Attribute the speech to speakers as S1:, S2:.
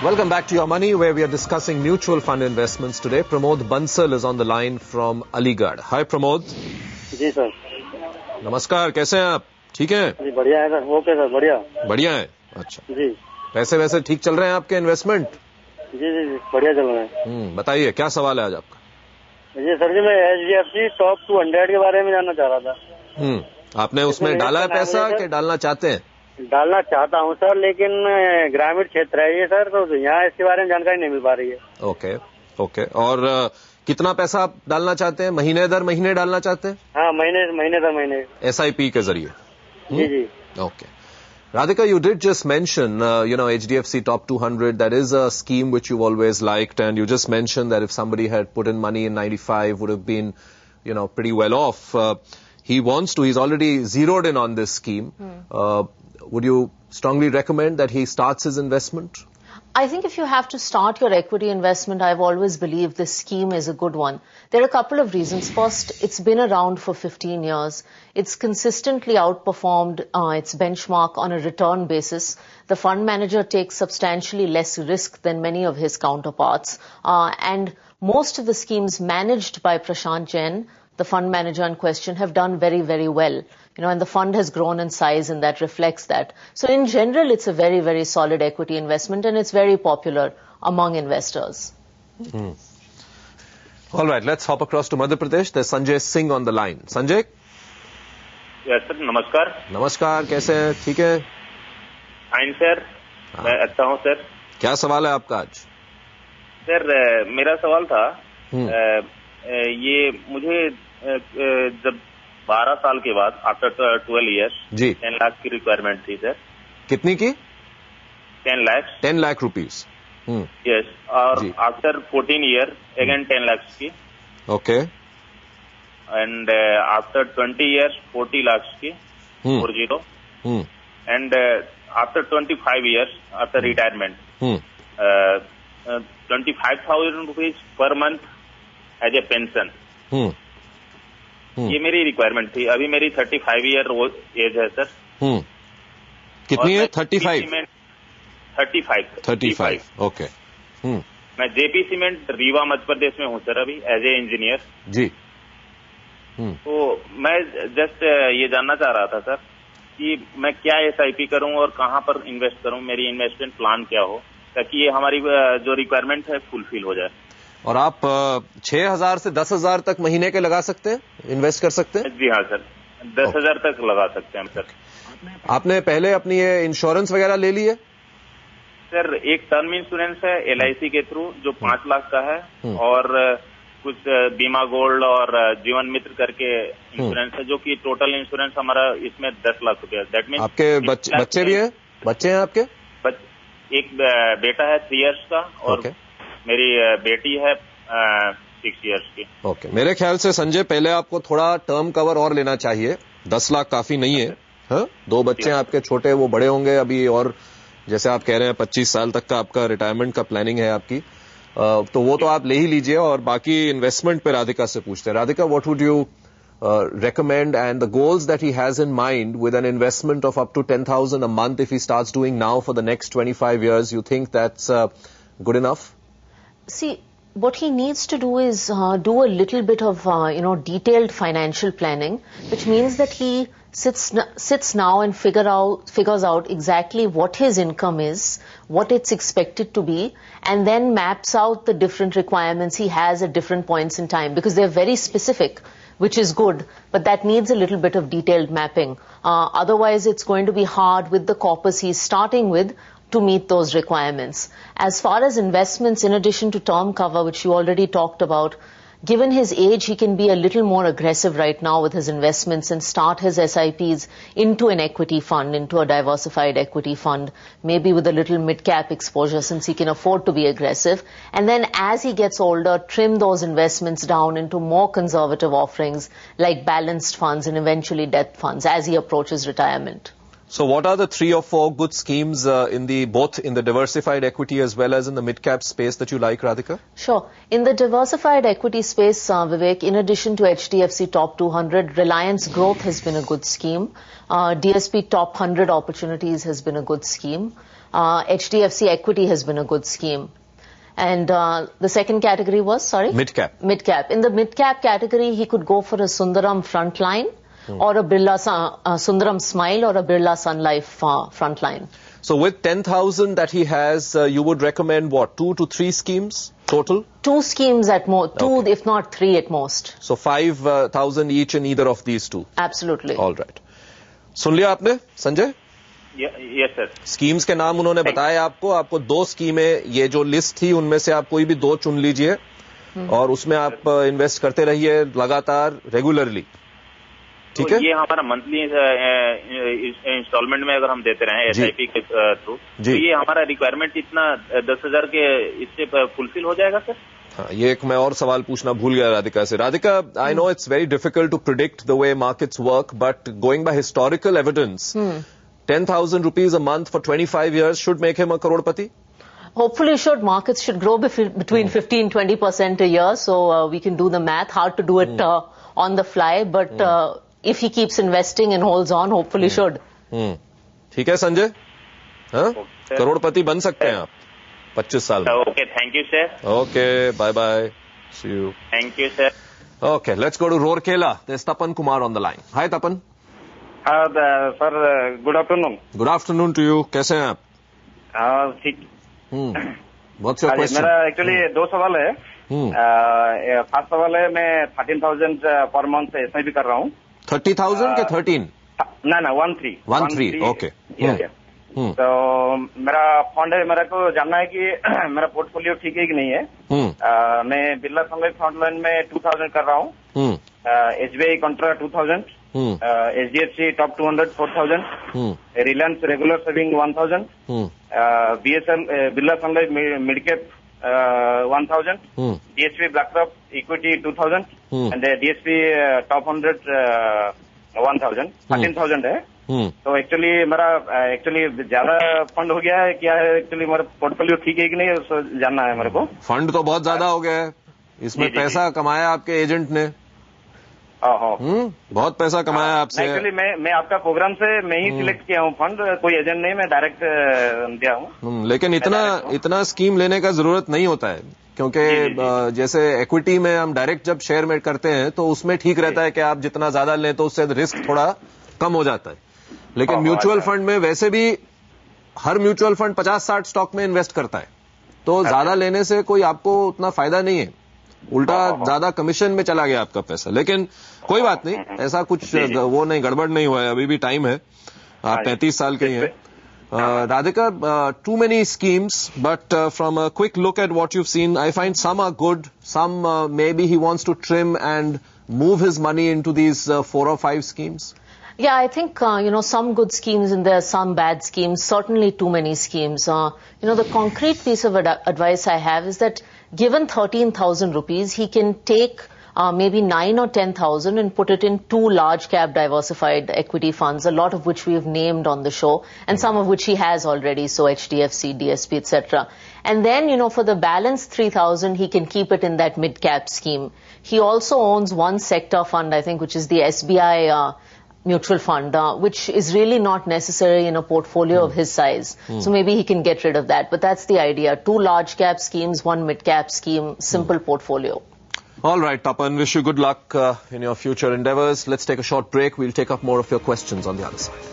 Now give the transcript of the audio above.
S1: Welcome back to Your Money, where we are discussing mutual fund investments today. Pramod Bansal is on the line from Aligarh. Hi, Pramod.
S2: Ji sir.
S1: नमस्कार, कैसे हैं आप? ठीक हैं?
S2: जी बढ़िया है सर। ओके सर, बढ़िया
S1: बढ़िया है। अच्छा
S2: जी।
S1: पैसे वैसे ठीक चल रहे हैं आपके इन्वेस्टमेंट?
S2: जी जी जी बढ़िया चल रहे हैं।
S1: बताइए क्या सवाल है आज आपका?
S2: जी सर जी, मैं HDFC टॉप 200 के बारे में जानना चाह रहा था।
S1: आपने उसमें डाला है पैसा कि डालना चाहते हैं?
S2: डालना चाहता हूँ सर, लेकिन ग्रामीण क्षेत्र है ये सर, तो यहाँ इसके बारे में जानकारी नहीं मिल पा रही है।
S1: ओके। और कितना पैसा आप डालना चाहते हैं? महीने दर महीने डालना चाहते हैं?
S2: हाँ, महीने दर महीने SIP
S1: के जरिए।
S2: जी जी।
S1: Okay. Radhika, you did just mention, HDFC Top 200, that is a scheme which you've always liked, and you just mentioned that if somebody had put in money in 95 would have been, pretty well off. He's already zeroed in on this scheme. Would you strongly recommend that he starts his investment?
S3: I think if you have to start your equity investment, I've always believed this scheme is a good one. There are a couple of reasons. First, it's been around for 15 years. It's consistently outperformed its benchmark on a return basis. The fund manager takes substantially less risk than many of his counterparts. And most of the schemes managed by Prashant Jain, the fund manager in question, have done very, very well. And the fund has grown in size, and that reflects that. So in general, it's a very, very solid equity investment, and it's very popular among investors.
S1: All right, let's hop across to Madhya Pradesh. There's Sanjay Singh on the line. Sanjay?
S4: Yes, sir. नमस्कार.
S1: नमस्कार, कैसे हैं? ठीक है?
S4: Fine sir, मैं अच्छा हूँ sir.
S1: क्या सवाल है आपका आज?
S4: सर, मेरा सवाल था, ये मुझे जब 12 साल के बाद आफ्टर 12 ईयर्स
S1: जी
S4: 10 लाख की रिक्वायरमेंट थी सर.
S1: कितनी की?
S4: 10 लाख.
S1: 10 लाख रुपीज.
S4: यस. और आफ्टर 14 ईयर अगेन 10 लाख की.
S1: Okay.
S4: And after 20 years 40 lakh की. 40. And after 25 years after retirement 25,000 rupees per month as a pension. ये मेरी रिक्वायरमेंट थी. अभी मेरी 35 ईयर एज है सर.
S1: कितनी है? 35.
S4: 35.
S1: ओके.
S4: मैं JP सीमेंट रीवा मध्य प्रदेश में हूँ सर अभी एज ए इंजीनियर
S1: जी.
S4: तो मैं जस्ट ये जानना चाह रहा था सर कि मैं क्या SIP करूँ और कहाँ पर इन्वेस्ट करूँ, मेरी इन्वेस्टमेंट प्लान क्या हो, ताकि ये हमारी जो रिक्वायरमेंट है फुलफिल हो जाए.
S1: और आप 6,000 से 10,000 तक महीने के लगा सकते हैं, इन्वेस्ट कर सकते हैं?
S4: जी हाँ सर, 10,000 तक लगा सकते हैं सर.
S1: आपने पहले अपनी ये इंश्योरेंस वगैरह ले ली है?
S4: सर, एक टर्म इंश्योरेंस है LIC के थ्रू जो 5 लाख का है, और कुछ बीमा गोल्ड और जीवन मित्र करके इंश्योरेंस है, जो कि टोटल इंश्योरेंस हमारा इसमें 10 लाख रुपया. दैट मीन
S1: आपके बच्चे भी हैं? बच्चे हैं आपके?
S4: एक बेटा है 3 इयर्स का, और मेरी बेटी है 6 इयर्स की.
S1: ओके. मेरे ख्याल से संजय पहले आपको थोड़ा टर्म कवर और लेना चाहिए. 10 लाख काफी नहीं है. हाँ? 2 बच्चे हैं आपके छोटे, वो बड़े होंगे अभी, और जैसे आप कह रहे हैं 25 साल तक का आपका रिटायरमेंट का प्लानिंग है आपकी, तो वो तो आप ले ही लीजिए. और बाकी इन्वेस्टमेंट पे राधिका से पूछते हैं. Radhika, what would you recommend, and the goals that he has in mind with an investment of up to 10,000 a month if he starts doing now for the next 25 years, you think that's good enough?
S3: See, what he needs to do is do a little bit of, detailed financial planning, which means that he sits now and figures out exactly what his income is, what it's expected to be, and then maps out the different requirements he has at different points in time, because they're very specific, which is good, but that needs a little bit of detailed mapping. Otherwise, it's going to be hard with the corpus he's starting with to meet those requirements. As far as investments, in addition to term cover, which you already talked about, given his age, he can be a little more aggressive right now with his investments and start his SIPs into an equity fund, into a diversified equity fund, maybe with a little mid-cap exposure since he can afford to be aggressive. And then as he gets older, trim those investments down into more conservative offerings like balanced funds and eventually debt funds as he approaches retirement.
S1: So what are the 3 or 4 good schemes both in the diversified equity as well as in the mid-cap space that you like, Radhika?
S3: Sure. In the diversified equity space, Vivek, in addition to HDFC Top 200, Reliance Growth has been a good scheme. DSP Top 100 Opportunities has been a good scheme. HDFC Equity has been a good scheme. And the second category was, sorry?
S1: Mid-cap.
S3: Mid-cap. In the mid-cap category, he could go for a Sundaram Frontline or a Birla Sundaram Smile or a Birla Sun Life Frontline.
S1: So with 10,000 that he has, you would recommend what, 2 to 3 schemes total?
S3: 2 schemes at most, 2
S1: Okay.
S3: if not 3 at most.
S1: So 5,000 each in either of these two.
S3: Absolutely.
S1: All right. सुन लिया आपने Sanjay?
S4: Yes sir.
S1: Schemes के नाम उन्होंने बताए आपको 2 स्कीमें, ये जो लिस्ट थी उनमें से आप कोई भी 2 चुन लीजिए और उसमें आप इन्वेस्ट करते रहिए लगातार रेगुलरली. ठीक है.
S4: ये हमारा मंथली इंस्टॉलमेंट में अगर हम देते रहे SIP के थ्रू, तो ये हमारा रिक्वायरमेंट इतना 10,000 के इससे फुलफिल हो जाएगा सर?
S1: हाँ, ये एक मैं और सवाल पूछना भूल गया राधिका से. Radhika, I know it's very difficult to predict the way markets work, but going by historical evidence, 10,000 rupees a month for 25 years should make him a crorepati?
S3: Hopefully should. Markets should grow between 15-20% a year, so we can do the math. Hard to do it on the fly, but if he keeps investing and holds on, hopefully should.
S1: ठीक है संजय? हाँ? करोड़पति बन सकते हैं आप 25 साल में.
S4: Okay, thank you sir.
S1: Okay, bye bye. See you.
S4: Thank you sir.
S1: Okay, let's go to Rourkela. There's Tapan Kumar on the line. Hi Tapan.
S2: Sir good afternoon.
S1: Good afternoon to you. कैसे हैं आप?
S2: ठीक.
S1: What's your question?
S2: मेरा actually 2 सवाल है. First सवाल है, मैं 13,000 पर मंथ SIP कर रहा हूँ.
S1: 30,000 के 13?
S2: ना 13.
S1: ओके.
S2: तो मेरा फंड है, मेरे को जानना है कि मेरा पोर्टफोलियो ठीक है कि नहीं है. मैं बिरला सन लाइफ फ्रंटलाइन में 2,000 कर रहा हूँ. SBI contra 2,000. HDFC top 200 4,000. Reliance regular saving 1,000. BSL Birla Sun Life mid cap 1,000. DSP BlackRock equity 2,000. And DSP top 100 1,000. 13,000 है. तो एक्चुअली मेरा ज्यादा फंड हो गया है क्या है? एक्चुअली मेरा पोर्टफोलियो ठीक है कि नहीं, उसको जानना है मेरे को.
S1: फंड तो बहुत ज्यादा हो गया है. इसमें पैसा कमाया आपके एजेंट ने. बहुत पैसा कमाया आपसे.
S2: एक्चुअली मैं आपका प्रोग्राम से मैं ही सिलेक्ट किया हूँ फंड, कोई एजेंट नहीं, मैं डायरेक्ट दिया हूँ.
S1: लेकिन इतना स्कीम लेने का जरूरत नहीं होता है, क्योंकि जैसे इक्विटी में हम डायरेक्ट जब शेयर में करते हैं तो उसमें ठीक रहता है कि आप जितना ज्यादा लें तो उससे रिस्क थोड़ा कम हो जाता है. लेकिन म्यूचुअल फंड में वैसे भी हर म्यूचुअल फंड 50-60 स्टॉक में इन्वेस्ट करता है, तो ज्यादा लेने से कोई आपको उतना फायदा नहीं है, उल्टा ज्यादा कमीशन में चला गया आपका पैसा. लेकिन कोई बात नहीं, ऐसा कुछ वो नहीं, गड़बड़ नहीं हुआ है, अभी भी टाइम है. आप 35 साल के ही हैं. Radhika, too many schemes, but from a quick look at what you've seen, I find some are good, some maybe he wants to trim and move his money into these 4 or 5 schemes.
S3: Yeah, I think, some good schemes and there are some bad schemes, certainly too many schemes. The concrete piece of advice I have is that given 13,000 rupees, he can take maybe 9 or 10,000 and put it in 2 large cap diversified equity funds, a lot of which we have named on the show, and some of which he has already, so HDFC, DSP, etc. And then, for the balance 3,000, he can keep it in that mid cap scheme. He also owns one sector fund, I think, which is the SBI mutual fund, which is really not necessary in a portfolio of his size. So maybe he can get rid of that. But that's the idea. 2 large cap schemes, 1 mid cap scheme, simple portfolio.
S1: All right, Tapan, wish you good luck in your future endeavors. Let's take a short break. We'll take up more of your questions on the other side.